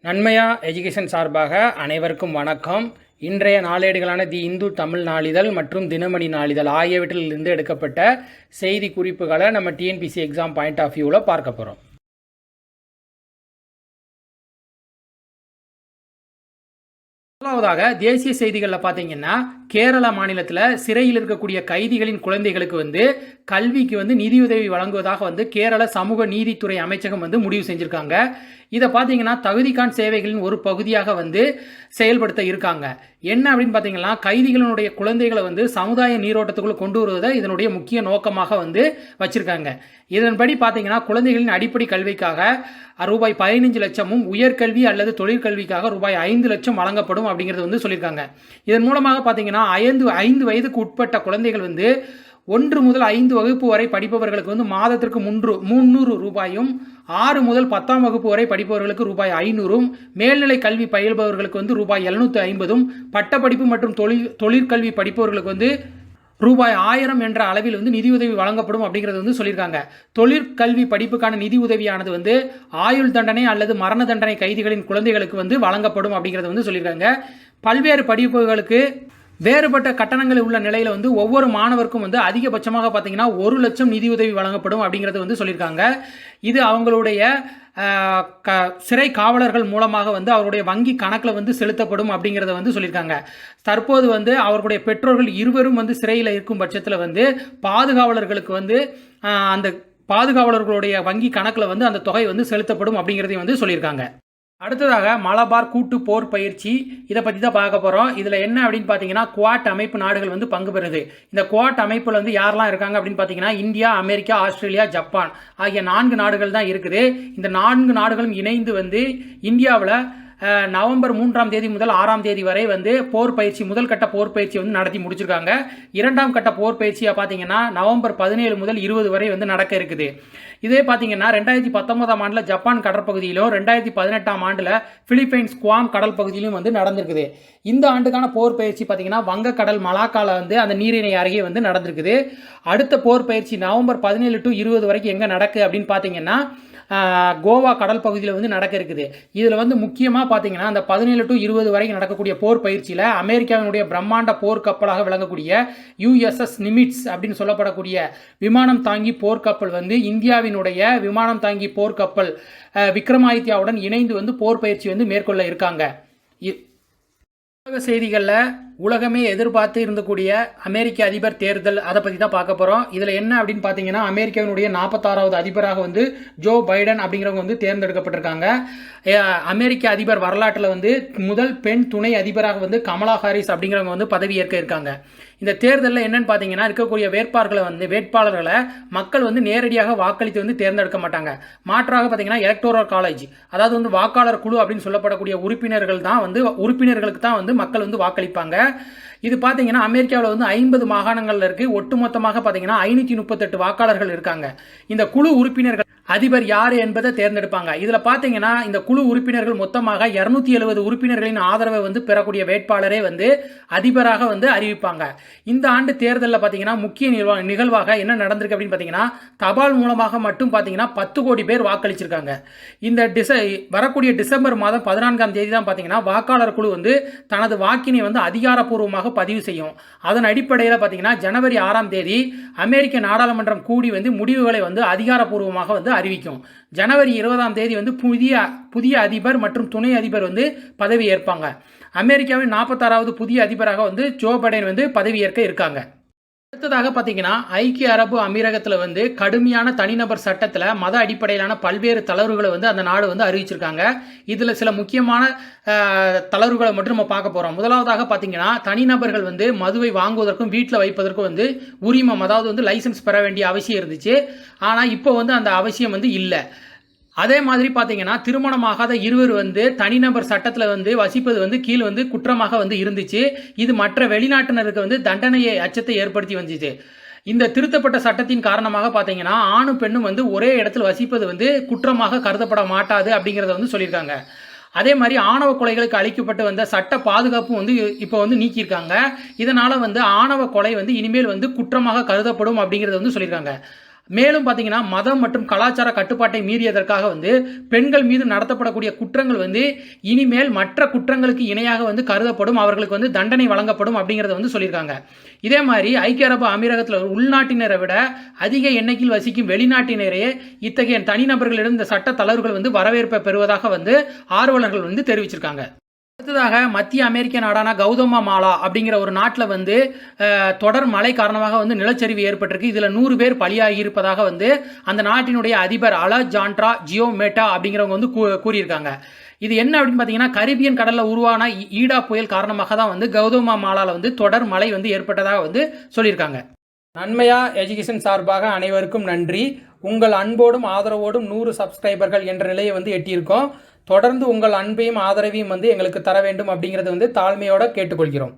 நன்மையா எஜுகேஷன் சார்பாக அனைவருக்கும் வணக்கம். இன்றைய நாளேடுகளான தி இந்து தமிழ் நாளிதழ் மற்றும் தினமணி நாளிதழ் ஆகியவற்றிலிருந்து எடுக்கப்பட்ட செய்தி குறிப்புகளை நம்ம டிஎன்பிசி எக்ஸாம் பாயிண்ட் ஆஃப் வியூவில் பார்க்க போகிறோம். முதலாவதாக தேசிய செய்திகளில் பார்த்தீங்கன்னா, கேரள மாநிலத்தில் சிறையில் இருக்கக்கூடிய கைதிகளின் குழந்தைகளுக்கு கல்விக்கு நிதியுதவி வழங்குவதாக கேரள சமூக நீதித்துறை அமைச்சகம் முடிவு செஞ்சுருக்காங்க. இதை பார்த்தீங்கன்னா தகுதிகான் சேவைகளின் ஒரு பகுதியாக செயல்படுத்த இருக்காங்க. என்ன அப்படின்னு பார்த்தீங்கன்னா, கைதிகளினுடைய குழந்தைகளை சமுதாய நீரோட்டத்துக்குள்ள கொண்டு வருவதை இதனுடைய முக்கிய நோக்கமாக வச்சிருக்காங்க. இதன்படி பார்த்தீங்கன்னா, குழந்தைகளின் அடிப்படை கல்விக்காக ரூபாய் 15 லட்சமும் உயர்கல்வி அல்லது தொழிற்கல்விக்காக ரூபாய் 5 லட்சம் வழங்கப்படும் அப்படிங்கிறது சொல்லியிருக்காங்க. இதன் மூலமாக பார்த்தீங்கன்னா 5 வயதுக்கு உட்பட்ட குழந்தைகள் 1 முதல் 5 வகுப்பு வரை படிப்பவர்களுக்கு மாதத்திற்கு 300 ரூபாயும், 6 முதல் 10ஆம் வகுப்பு வரை படிப்பவர்களுக்கு ரூபாய் 500, மேல்நிலை கல்வி பயில்பவர்களுக்கு ரூபாய் 750, பட்டப்படிப்பு மற்றும் தொழிற்கல்வி படிப்பவர்களுக்கு ரூபாய் 1000 என்ற அளவில் நிதியுதவி வழங்கப்படும் அப்படிங்கிறது சொல்லியிருக்காங்க. தொழிற்கல்வி படிப்புக்கான நிதி உதவியானது ஆயுள் தண்டனை அல்லது மரண தண்டனை கைதிகளின் குழந்தைகளுக்கு வழங்கப்படும் அப்படிங்கிறது சொல்லியிருக்காங்க. பல்வேறு படிப்புகளுக்கு வேறுபட்ட கட்டணங்கள் உள்ள நிலையில் ஒவ்வொரு மாணவருக்கும் அதிகபட்சமாக பார்த்தீங்கன்னா 1 லட்சம் நிதியுதவி வழங்கப்படும் அப்படிங்கிறது சொல்லியிருக்காங்க. இது அவங்களுடைய சிறை காவலர்கள் மூலமாக அவருடைய வங்கி கணக்கில் செலுத்தப்படும் அப்படிங்கிறத சொல்லியிருக்காங்க. தற்போது அவர்களுடைய பெற்றோர்கள் இருவரும் சிறையில் இருக்கும் பட்சத்தில் பாதுகாவலர்களுக்கு அந்த பாதுகாவலர்களுடைய வங்கி கணக்கில் அந்த தொகை செலுத்தப்படும் அப்படிங்கிறதையும் சொல்லியிருக்காங்க. அடுத்ததாக மலபார் கூட்டு போர் பயிற்சி, இதை பற்றி தான் பார்க்க போகிறோம். இதில் என்ன அப்படின்னு பார்த்தீங்கன்னா, குவாட் அமைப்பு நாடுகள் பங்கு பெறுது. இந்த குவாட் அமைப்பில் யாரெல்லாம் இருக்காங்க அப்படின்னு பார்த்தீங்கன்னா, இந்தியா, அமெரிக்கா, ஆஸ்திரேலியா, ஜப்பான் ஆகிய 4 நாடுகள் தான் இருக்குது. இந்த 4 நாடுகளும் இணைந்து இந்தியாவில் நவம்பர் 3ஆம் தேதி முதல் 6ஆம் தேதி வரை போர் பயிற்சி, முதல் கட்ட போர் பயிற்சி நடத்தி முடிச்சிருக்காங்க. 2ஆம் கட்ட போர் பயிற்சியாக பார்த்தீங்கன்னா நவம்பர் 17 முதல் 20 வரை நடக்க இருக்குது. இதே பார்த்தீங்கன்னா 2019ஆம் ஆண்டில் ஜப்பான் கடற்பகுதியிலும், 2018ஆம் ஆண்டில் பிலிப்பைன்ஸ் குவாம் கடல் பகுதியிலும் நடந்திருக்குது. இந்த ஆண்டுக்கான போர் பயிற்சி பார்த்தீங்கன்னா வங்கக்கடல் மலாக்கால அந்த நீரிணை அருகே நடந்திருக்குது. அடுத்த போர் பயிற்சி நவம்பர் 17 to 20 வரைக்கும் எங்கே நடக்கு அப்படின்னு பார்த்தீங்கன்னா கோவா கடல் பகுதியில் நடக்க இருக்குது. இதில் முக்கியமாக பார்த்தீங்கன்னா அந்த 17 to 20 வரைக்கும் நடக்கக்கூடிய போர் பயிற்சியில் அமெரிக்காவினுடைய பிரம்மாண்ட போர் கப்பலாக விளங்கக்கூடிய USS நிமிட்ஸ் அப்படின்னு சொல்லப்படக்கூடிய விமானம் தாங்கி போர்க்கப்பல் இந்தியாவினுடைய விமானம் தாங்கி போர்க்கப்பல் விக்ரமாதித்யாவுடன் இணைந்து போர் பயிற்சி மேற்கொள்ள இருக்காங்க. உலக செய்திகளில் உலகமே எதிர்பார்த்து இருந்தக்கூடிய அமெரிக்க அதிபர் தேர்தல், அதை பற்றி தான் பார்க்க போகிறோம். இதில் என்ன அப்படின்னு பார்த்தீங்கன்னா, அமெரிக்காவினுடைய 46வது அதிபராக ஜோ பைடன் அப்படிங்கிறவங்க தேர்ந்தெடுக்கப்பட்டிருக்காங்க. அமெரிக்க அதிபர் வரலாற்றில் முதல் பெண் துணை அதிபராக கமலா ஹாரிஸ் அப்படிங்கிறவங்க பதவி ஏற்க இருக்காங்க. இந்த தேர்தலில் என்னன்னு பார்த்தீங்கன்னா, இருக்கக்கூடிய வேட்பாளர்களை மக்கள் நேரடியாக வாக்களித்து தேர்ந்தெடுக்க மாட்டாங்க. மாற்றாக பார்த்தீங்கன்னா எலக்டோரல் காலேஜ், அதாவது வாக்காளர் குழு அப்படின்னு சொல்லப்படக்கூடிய உறுப்பினர்கள் தான் உறுப்பினர்களுக்கு தான் மக்கள் வாக்களிப்பாங்க. இது பார்த்தீங்கன்னா அமெரிக்காவில் 50 மாகாணங்கள்ல இருக்கு. ஒட்டுமொத்தமாக பார்த்தீங்கன்னா 538 வாக்காளர்கள் இருக்காங்க. இந்த குழு உறுப்பினர்கள் அதிபர் யார் என்பதை தேர்ந்தெடுப்பாங்க. இதில் பார்த்தீங்கன்னா இந்த குழு உறுப்பினர்கள் மொத்தமாக 270 உறுப்பினர்களின் ஆதரவை பெறக்கூடிய வேட்பாளரே அதிபராக அறிவிப்பாங்க. இந்த ஆண்டு தேர்தலில் பார்த்தீங்கன்னா முக்கிய நிகழ்வாக என்ன நடந்திருக்கு அப்படின்னு பார்த்தீங்கன்னா, தபால் மூலமாக மட்டும் பார்த்தீங்கன்னா 10 கோடி பேர் வாக்களிச்சிருக்காங்க. இந்த வரக்கூடிய டிசம்பர் மாதம் 14ஆம் தேதி தான் பார்த்தீங்கன்னா வாக்காளர் குழு தனது வாக்கினை அதிகாரப்பூர்வமாக பதிவு செய்யும். அதன் அடிப்படையில் பார்த்தீங்கன்னா ஜனவரி 6ஆம் தேதி அமெரிக்க நாடாளுமன்றம் கூடி முடிவுகளை அதிகாரப்பூர்வமாக அறிவிக்கும். ஜனவரி 20ஆம் தேதி புதிய அதிபர் மற்றும் துணை அதிபர் பதவி ஏற்பாங்க. அமெரிக்காவின் 46வது புதிய அதிபராக ஜோ பைடன் பதவி ஏற்க இருக்காங்க. அடுத்ததாக பார்த்தீங்கன்னா, ஐக்கிய அரபு அமீரகத்தில் கடுமையான தனிநபர் சட்டத்தில் மத அடிப்படையிலான பல்வேறு தளர்வுகளை அந்த நாடு அறிவிச்சிருக்காங்க. இதில் சில முக்கியமான தளர்வுகளை மட்டும் நம்ம பார்க்க போகிறோம். முதலாவதாக பார்த்தீங்கன்னா, தனிநபர்கள் மதுவை வாங்குவதற்கும் வீட்டில் வைப்பதற்கும் உரிமம், அதாவது லைசன்ஸ் பெற வேண்டிய அவசியம் இருந்துச்சு. ஆனால் இப்போ அந்த அவசியம் இல்லை. அதே மாதிரி பார்த்தீங்கன்னா, திருமணமாகாத இருவர் தனிநபர் சட்டத்தில் வசிப்பது கீழ் குற்றமாக இருந்துச்சு. இது மற்ற வெளிநாட்டினருக்கு தண்டனையை அச்சத்தை ஏற்படுத்தி வந்துச்சு. இந்த திருத்தப்பட்ட சட்டத்தின் காரணமாக பார்த்தீங்கன்னா ஆணும் பெண்ணும் ஒரே இடத்தில் வசிப்பது குற்றமாக கருதப்பட மாட்டாது அப்படிங்கிறத சொல்லியிருக்காங்க. அதே மாதிரி ஆணவ கொலைகளுக்கு அளிக்கப்பட்டு வந்த சட்ட பாதுகாப்பும் இப்போ நீக்கியிருக்காங்க. இதனால் ஆணவ கொலை இனிமேல் குற்றமாக கருதப்படும் அப்படிங்கிறத சொல்லியிருக்காங்க. மேலும் பார்த்தீங்கன்னா மதம் மற்றும் கலாச்சார கட்டுப்பாட்டை மீறியதற்காக வந்து பெண்கள் மீது நடத்தப்படக்கூடிய குற்றங்கள் வந்து இனிமேல் மற்ற குற்றங்களுக்கு இணையாக வந்து கருதப்படும், அவர்களுக்கு வந்து தண்டனை வழங்கப்படும் அப்படிங்கிறத வந்து சொல்லியிருக்காங்க. இதே மாதிரி ஐக்கிய அரபு அமீரகத்தில் உள்நாட்டினரை விட அதிக எண்ணிக்கையில் வசிக்கும் வெளிநாட்டினரே இத்தகைய தனிநபர்களிடம் இந்த சட்ட தளர்வுகள் வந்து வரவேற்பை பெறுவதாக வந்து ஆர்வலர்கள் வந்து தெரிவிச்சிருக்காங்க. அடுத்ததாக மத்திய அமெரிக்க நாடான கௌதமா மாலா அப்படிங்கிற ஒரு நாட்டில் வந்து தொடர் மழை காரணமாக வந்து நிலச்சரிவு ஏற்பட்டிருக்கு. இதில் 100 பேர் பலியாகி இருப்பதாக வந்து அந்த நாட்டினுடைய அதிபர் அலஜாண்ட்ரா ஜியோமேட்டா அப்படிங்கிறவங்க வந்து கூறியிருக்காங்க. இது என்ன அப்படின்னு பார்த்தீங்கன்னா, கரிபியன் கடலில் உருவான ஈடா புயல் காரணமாக தான் வந்து கௌதமா மாலாவில் வந்து தொடர் மழை வந்து ஏற்பட்டதாக வந்து சொல்லியிருக்காங்க. நன்மையா எஜுகேஷன் சார்பாக அனைவருக்கும் நன்றி. உங்கள் அன்போடும் ஆதரவோடும் 100 சப்ஸ்கிரைபர்கள் என்ற நிலையை வந்து எட்டியிருக்கோம். தொடர்ந்து உங்கள் அன்பையும் ஆதரவையும் வந்து எங்களுக்கு தர வேண்டும் அப்படிங்கிறது வந்து தாழ்மையோட கேட்டுக்கொள்கிறோம்.